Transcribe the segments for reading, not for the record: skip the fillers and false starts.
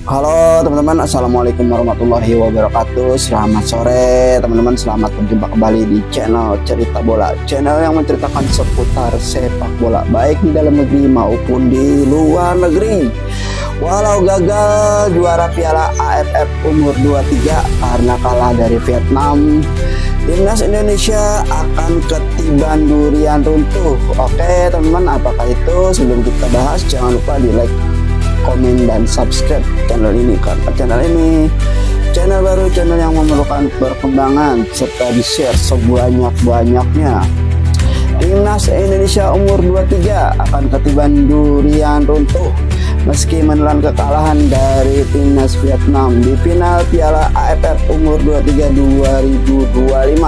Halo teman-teman, assalamualaikum warahmatullahi wabarakatuh. Selamat sore teman-teman, selamat berjumpa kembali di channel Cerita Bola, channel yang menceritakan seputar sepak bola baik di dalam negeri maupun di luar negeri. Walau gagal juara Piala AFF umur 23 karena kalah dari Vietnam, timnas Indonesia akan ketiban durian runtuh. Oke teman-teman, apakah itu? Sebelum kita bahas, jangan lupa di like, komen, dan subscribe channel ini, karena channel ini channel baru, channel yang memerlukan perkembangan, serta di share sebanyak-banyaknya. Timnas Indonesia umur 23 akan ketiban durian runtuh meski menelan kekalahan dari timnas Vietnam di final Piala AFF umur 23 2025.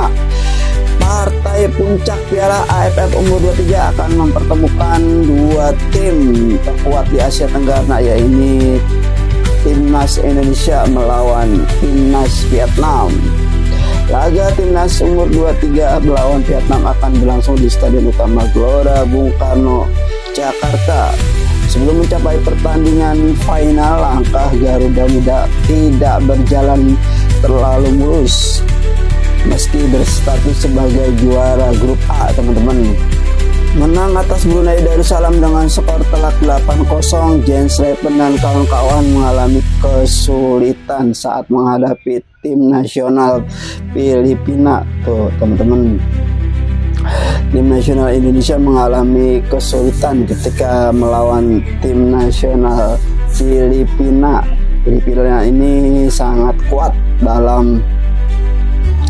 Partai puncak Piala AFF umur 23 akan mempertemukan dua tim terkuat di Asia Tenggara, yaitu timnas Indonesia melawan timnas Vietnam. Laga timnas umur 23 melawan Vietnam akan berlangsung di Stadion Utama Gelora Bung Karno, Jakarta. Sebelum mencapai pertandingan final, langkah Garuda Muda tidak berjalan terlalu mulus meski berstatus sebagai juara grup A teman-teman. Menang atas Brunei Darussalam dengan skor telak 8-0, Jens Lepen dan kawan-kawan mengalami kesulitan saat menghadapi tim nasional Filipina. Tuh teman-teman, tim nasional Indonesia mengalami kesulitan ketika melawan tim nasional Filipina. Filipina ini sangat kuat dalam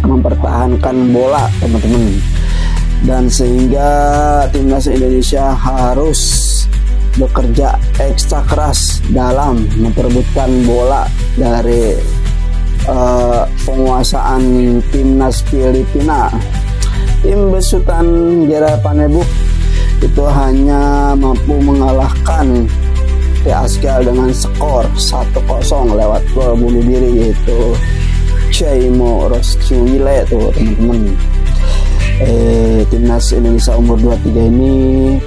mempertahankan bola teman-teman, dan sehingga timnas Indonesia harus bekerja ekstra keras dalam memperebutkan bola dari penguasaan timnas Filipina. Tim besutan Gerard Panebuk itu hanya mampu mengalahkan Asgal dengan skor 1-0 lewat gol bunuh diri, yaitu Chaimo Rosciwile tuh teman-teman. Timnas Indonesia umur 23 ini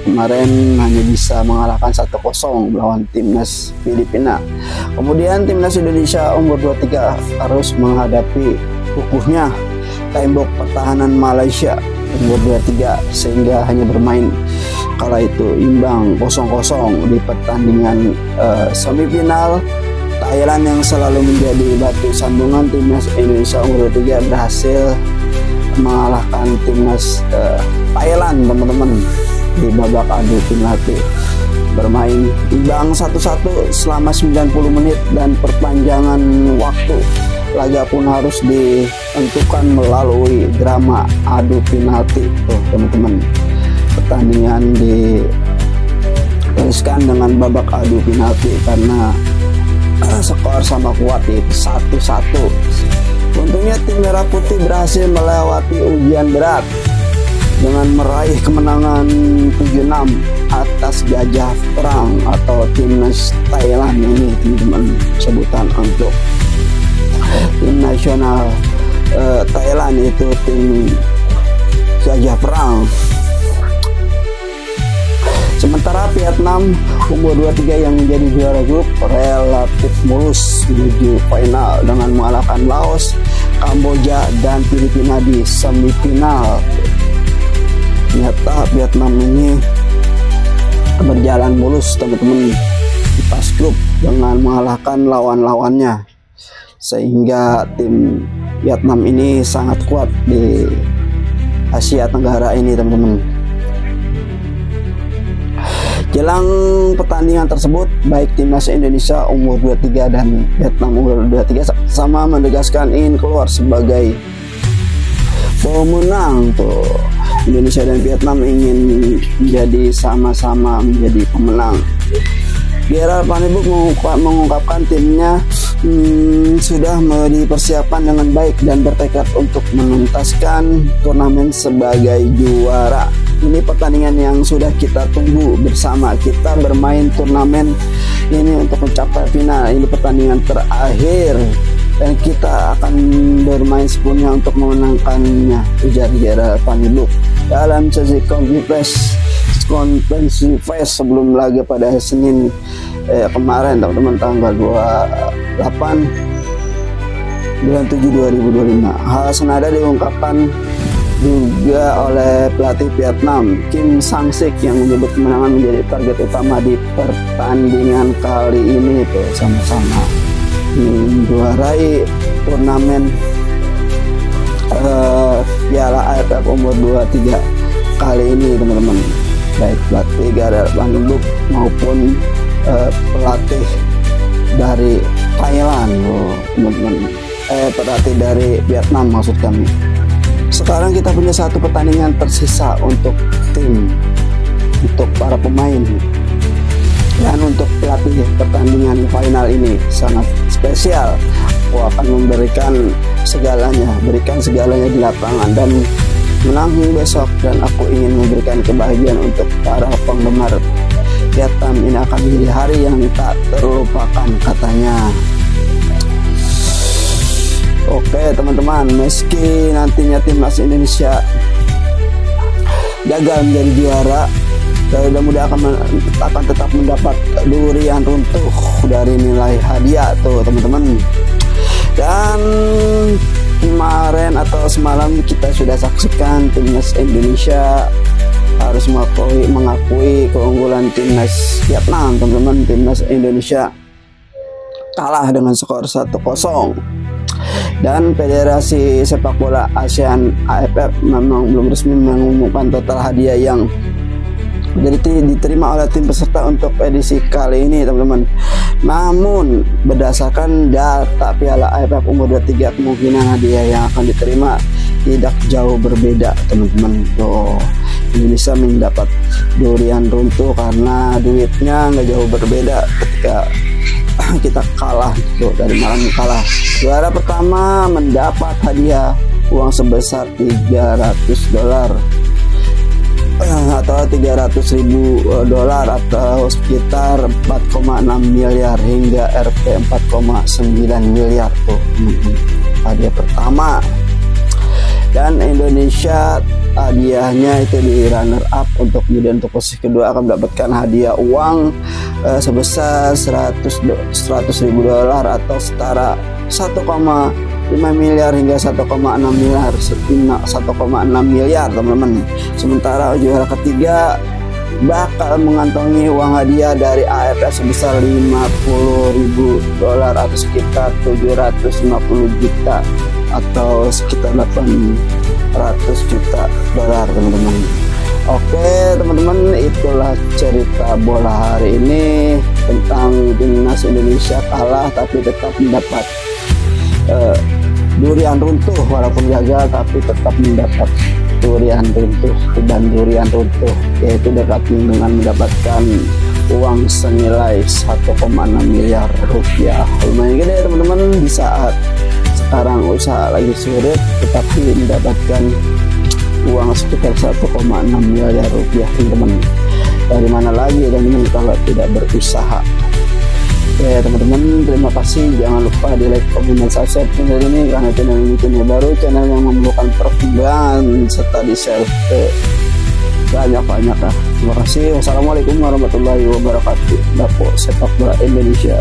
kemarin hanya bisa mengalahkan 1-0 melawan timnas Filipina. Kemudian timnas Indonesia umur 23 harus menghadapi kukuhnya tembok pertahanan Malaysia umur 23, sehingga hanya bermain kala itu imbang 0-0 di pertandingan semifinal. Thailand yang selalu menjadi batu sandungan timnas Indonesia umur 23 berhasil mengalahkan timnas Thailand teman-teman di babak adu penalti, bermain imbang 1-1 selama 90 menit dan perpanjangan waktu. Laga pun harus ditentukan melalui drama adu penalti. Tuh teman-teman, pertandingan diteruskan dengan babak adu penalti karena skor sama kuat, yaitu 1-1. Untungnya tim Merah Putih berhasil melewati ujian berat dengan meraih kemenangan 7-6 atas Gajah Perang atau timnas Thailand. Ini teman-teman sebutan untuk tim nasional Thailand, itu tim Gajah Perang. Sementara Vietnam umur 23 yang menjadi juara grup relatif mulus menuju final dengan mengalahkan Laos, Kamboja, dan Filipina di semifinal. Ternyata Vietnam ini berjalan mulus teman-teman di pas grup dengan mengalahkan lawan-lawannya, sehingga tim Vietnam ini sangat kuat di Asia Tenggara ini teman-teman. Jelang pertandingan tersebut, baik timnas Indonesia umur 23 dan Vietnam umur 23 sama menegaskan ingin keluar sebagai pemenang. Tuh, Indonesia dan Vietnam ingin menjadi sama-sama menjadi pemenang. Gerard Panebuk mengungkapkan timnya sudah dipersiapkan dengan baik dan bertekad untuk menuntaskan turnamen sebagai juara. Ini pertandingan yang sudah kita tunggu bersama. Kita bermain turnamen ini untuk mencapai final. Ini pertandingan terakhir dan kita akan bermain sepenuhnya untuk memenangkannya, ujar Gerard Panebuk dalam sesi konferensi pers sebelum laga pada Senin kemarin teman-teman, tanggal 28 bulan 7 2025. Hal senada diungkapkan juga oleh pelatih Vietnam Kim Sang-sik yang menyebut kemenangan menjadi target utama di pertandingan kali ini. Tuh sama-sama menjuarai turnamen Piala AFF umur 23 kali ini teman-teman, baik pelatih Gareth Bang-suk maupun pelatih dari Thailand, teman-teman, pelatih dari Vietnam maksud kami. Sekarang kita punya satu pertandingan tersisa untuk tim, untuk para pemain, dan untuk pelatih pertandingan final ini sangat spesial. Aku akan memberikan segalanya, berikan segalanya di lapangan dan menang besok, dan aku ingin memberikan kebahagiaan untuk para penggemar Vietnam. Ini akan menjadi hari yang tak terlupakan katanya. Oke teman-teman, meski nantinya timnas Indonesia gagal menjadi juara, mudah-mudahan akan tetap mendapat durian runtuh dari nilai hadiah tuh teman-teman. Dan kemarin atau semalam kita sudah saksikan timnas Indonesia harus mengakui keunggulan timnas Vietnam teman-teman. Timnas Indonesia kalah dengan skor 1-0. Dan Federasi Sepak Bola ASEAN AFF memang belum resmi mengumumkan total hadiah yang diterima oleh tim peserta untuk edisi kali ini teman-teman. Namun berdasarkan data Piala AFF umur 23, kemungkinan hadiah yang akan diterima tidak jauh berbeda teman-teman. Tuh, Indonesia mendapat durian runtuh karena duitnya nggak jauh berbeda ketika kita kalah tuh, dari malam kalah. Juara pertama mendapat hadiah uang sebesar $300 atau $300.000 atau sekitar 4,6 miliar hingga Rp 4,9 miliar tuh hadiah pertama. Dan Indonesia hadiahnya itu di runner up, untuk kemudian untuk posisi kedua akan mendapatkan hadiah uang sebesar $100.000 atau setara 1,5 miliar hingga 1,6 miliar teman-teman. Sementara juara ketiga bakal mengantongi uang hadiah dari AFF sebesar $50.000 atau sekitar 750 juta atau sekitar 800 juta dolar teman-teman. Oke teman-teman, itulah cerita bola hari ini tentang timnas Indonesia kalah tapi tetap mendapat durian runtuh, walaupun gagal tapi tetap mendapat durian runtuh, dan durian runtuh yaitu dengan mendapatkan uang senilai 1,6 miliar rupiah. Lumayan gede teman-teman di saat sekarang usaha lagi sulit, tetapi mendapatkan uang sekitar 1,6 miliar rupiah teman-teman. Dari mana lagi teman-teman kalau tidak berusaha? Oke teman-teman, terima kasih. Jangan lupa di like, komen, dan subscribe channel ini karena channel ini channel baru, channel yang memerlukan perkembangan serta di share ke banyak-banyak lah. Terima kasih. Wassalamualaikum warahmatullahi wabarakatuh. Dapur Sepak Bola Indonesia.